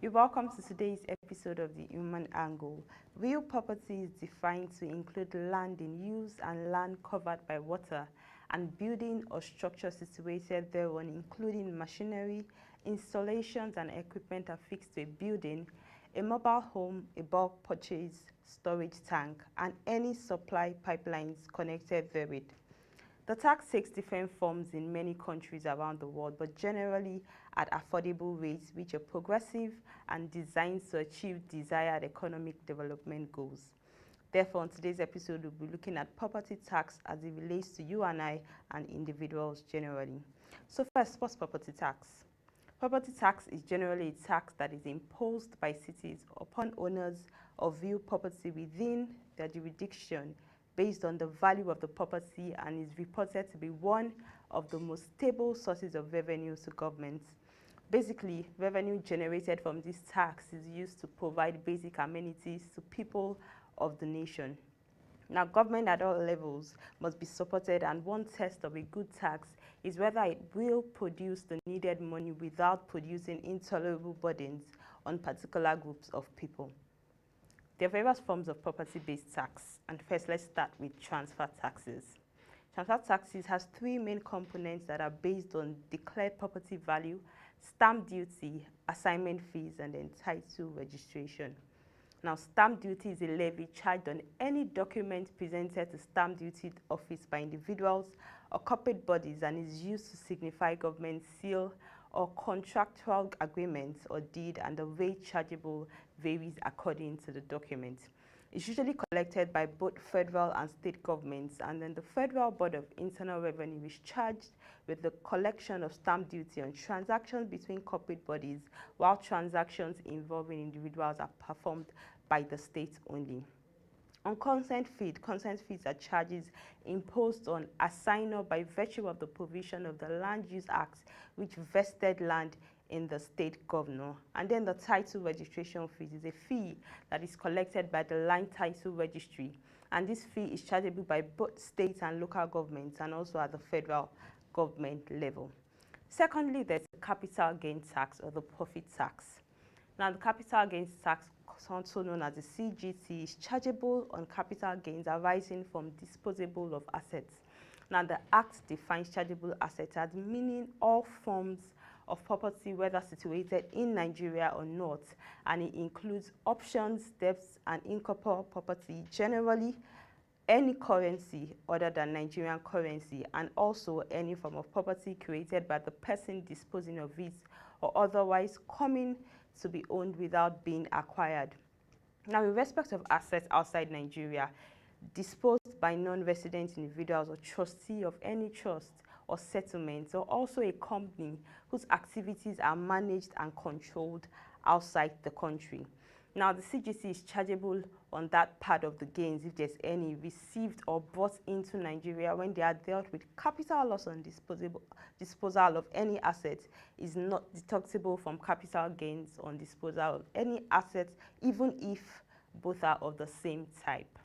You're welcome to today's episode of the Human Angle. Real property is defined to include land in use and land covered by water, and building or structure situated thereon, including machinery, installations and equipment affixed to a building, a mobile home, a bulk purchase, storage tank, and any supply pipelines connected therewith. The tax takes different forms in many countries around the world, but generally at affordable rates which are progressive and designed to achieve desired economic development goals. Therefore, in today's episode, we'll be looking at property tax as it relates to you and I and individuals generally. So first, what's property tax? Property tax is generally a tax that is imposed by cities upon owners of real property within their jurisdiction based on the value of the property, and is reported to be one of the most stable sources of revenue to governments. Basically, revenue generated from this tax is used to provide basic amenities to people of the nation. Now, government at all levels must be supported, and one test of a good tax is whether it will produce the needed money without producing intolerable burdens on particular groups of people. There are various forms of property-based tax, and first let's start with transfer taxes. Transfer taxes has three main components that are based on declared property value, stamp duty, assignment fees, and then title registration. Now, stamp duty is a levy charged on any document presented to stamp duty office by individuals or corporate bodies, and is used to signify government seal or contractual agreements or deed, and the rate chargeable varies according to the document. It's usually collected by both federal and state governments, and then the Federal Board of Internal Revenue is charged with the collection of stamp duty on transactions between corporate bodies, while transactions involving individuals are performed by the state only. On consent fees are charges imposed on assignor by virtue of the provision of the Land Use Act, which vested land in the state governor. And then the title registration fees is a fee that is collected by the Land Title Registry, and this fee is chargeable by both state and local governments, and also at the federal government level. Secondly, there's the capital gain tax or the profit tax. Now, the capital gains tax, also known as the CGT, is chargeable on capital gains arising from disposable of assets. Now, the Act defines chargeable assets as meaning all forms of property, whether situated in Nigeria or not, and it includes options, debts, and incorporeal property, generally any currency other than Nigerian currency, and also any form of property created by the person disposing of it or otherwise coming to be owned without being acquired. Now, in respect of assets outside Nigeria, disposed by non-resident individuals or trustee of any trust or settlement, or also a company whose activities are managed and controlled outside the country. Now, the CGT is chargeable on that part of the gains, if there's any, received or brought into Nigeria when they are dealt with. Capital loss on disposal of any asset is not deductible from capital gains on disposal of any asset, even if both are of the same type.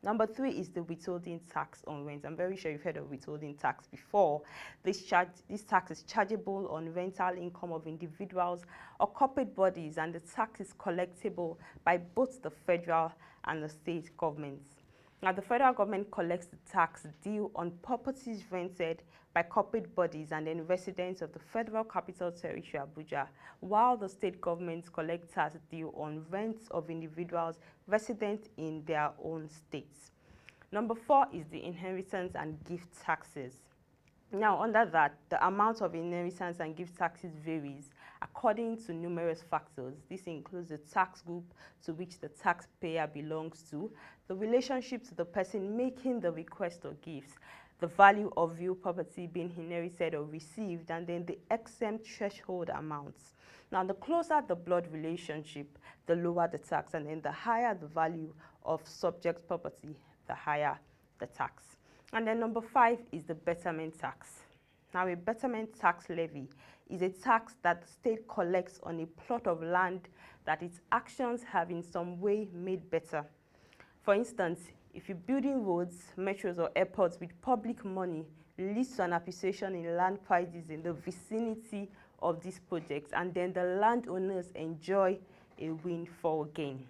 Number three is the withholding tax on rent. I'm very sure you've heard of withholding tax before. This tax is chargeable on rental income of individuals or corporate bodies, and the tax is collectible by both the federal and the state governments. Now, the federal government collects the tax due on properties rented by corporate bodies and then residents of the Federal Capital Territory, Abuja, while the state governments collect tax due on rents of individuals resident in their own states. Number four is the inheritance and gift taxes. Now, under that, the amount of inheritance and gift taxes varies according to numerous factors. This includes the tax group to which the taxpayer belongs to, the relationship to the person making the request or gifts, the value of real property being inherited or received, and then the exempt threshold amounts. Now, the closer the blood relationship, the lower the tax, and then the higher the value of subject property, the higher the tax. And then number five is the Betterment Tax. Now, a Betterment Tax levy is a tax that the state collects on a plot of land that its actions have in some way made better. For instance, if you're building roads, metros, or airports with public money, leads to an appreciation in land prices in the vicinity of these projects, and then the landowners enjoy a windfall gain.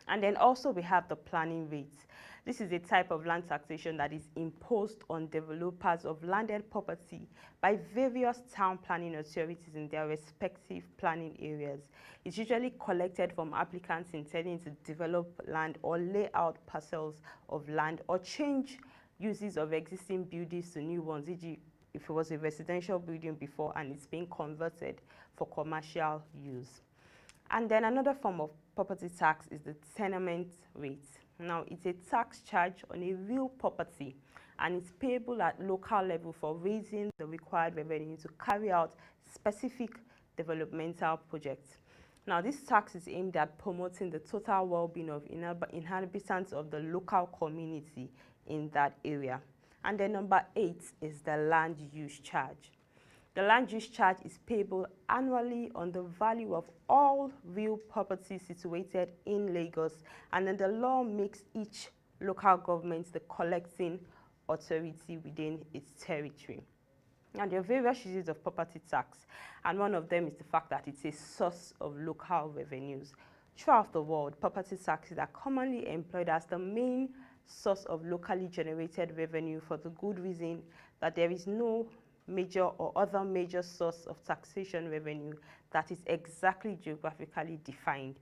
And then also we have the planning rates. This is a type of land taxation that is imposed on developers of landed property by various town planning authorities in their respective planning areas. It's usually collected from applicants intending to develop land or lay out parcels of land or change uses of existing buildings to new ones, e.g. if it was a residential building before and it's being converted for commercial use. And then another form of property tax is the tenement rate. Now, it's a tax charge on a real property, and it's payable at local level for raising the required revenue to carry out specific developmental projects. Now, this tax is aimed at promoting the total well-being of inhabitants of the local community in that area. And then number 8 is the land use charge. The land use charge is payable annually on the value of all real property situated in Lagos, and then the law makes each local government the collecting authority within its territory. Now, there are various uses of property tax, and one of them is the fact that it's a source of local revenues. Throughout the world, property taxes are commonly employed as the main source of locally generated revenue for the good reason that there is no major or other major source of taxation revenue that is exactly geographically defined.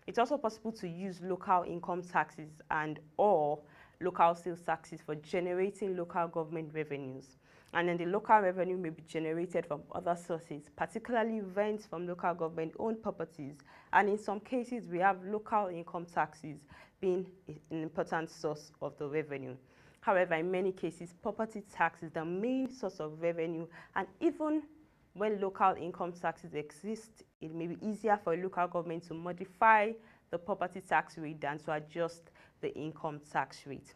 It's also possible to use local income taxes and or local sales taxes for generating local government revenues. And then the local revenue may be generated from other sources, particularly rents from local government-owned properties. And in some cases, we have local income taxes being an important source of the revenue. However, in many cases, property tax is the main source of revenue, and even when local income taxes exist, it may be easier for a local government to modify the property tax rate than to adjust the income tax rate.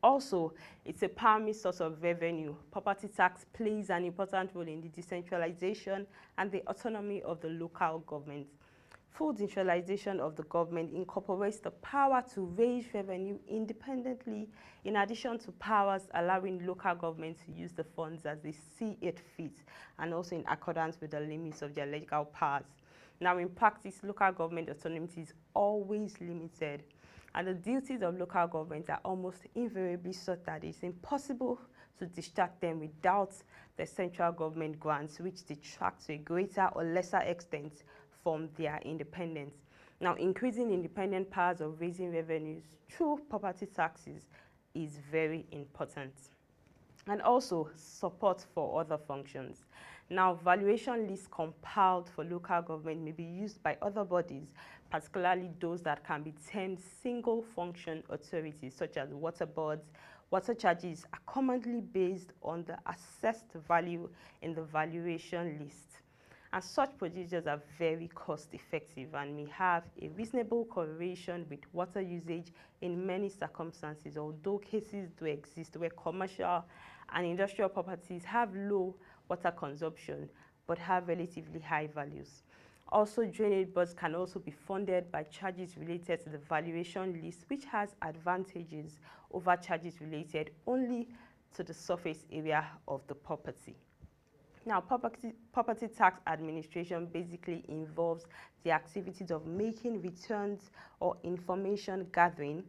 Also, it's a primary source of revenue. Property tax plays an important role in the decentralization and the autonomy of the local government. Full decentralization of the government incorporates the power to raise revenue independently, in addition to powers allowing local governments to use the funds as they see it fit, and also in accordance with the limits of their legal powers. Now, in practice, local government autonomy is always limited, and the duties of local government are almost invariably such that it's impossible to distract them without the central government grants, which detract to a greater or lesser extent from their independence. Now, increasing independent powers of raising revenues through property taxes is very important. And also support for other functions. Now, valuation lists compiled for local government may be used by other bodies, particularly those that can be termed single function authorities, such as water boards. Water charges are commonly based on the assessed value in the valuation list. And such procedures are very cost effective and may have a reasonable correlation with water usage in many circumstances, although cases do exist where commercial and industrial properties have low water consumption but have relatively high values. Also, drainage boards can also be funded by charges related to the valuation list, which has advantages over charges related only to the surface area of the property. Now, property tax administration basically involves the activities of making returns or information gathering,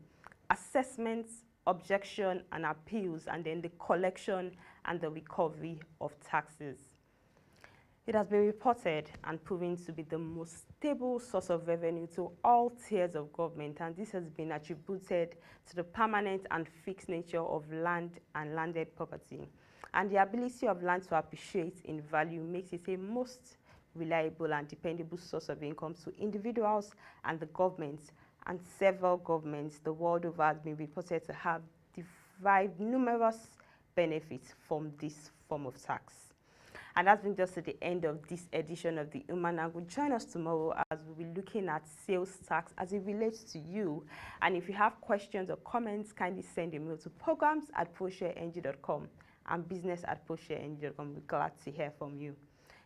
assessments, objection and appeals, and then the collection and the recovery of taxes. It has been reported and proven to be the most stable source of revenue to all tiers of government, and this has been attributed to the permanent and fixed nature of land and landed property. And the ability of land to appreciate in value makes it a most reliable and dependable source of income to individuals and the governments, and several governments the world over have been reported to have derived numerous benefits from this form of tax. And that's brings us to the end of this edition of the Human Angle. Join us tomorrow as we'll be looking at sales tax as it relates to you. And if you have questions or comments, kindly send a mail to programs@proshareng.com and business@proshareng.com. We're glad to hear from you.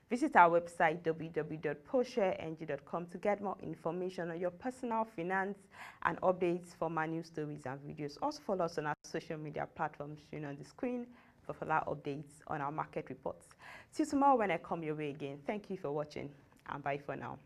Visit our website www.proshareng.com to get more information on your personal finance and updates from our news stories and videos. Also follow us on our social media platforms shown on the screen. for further updates on our market reports. Till tomorrow when I come your way again. Thank you for watching, and bye for now.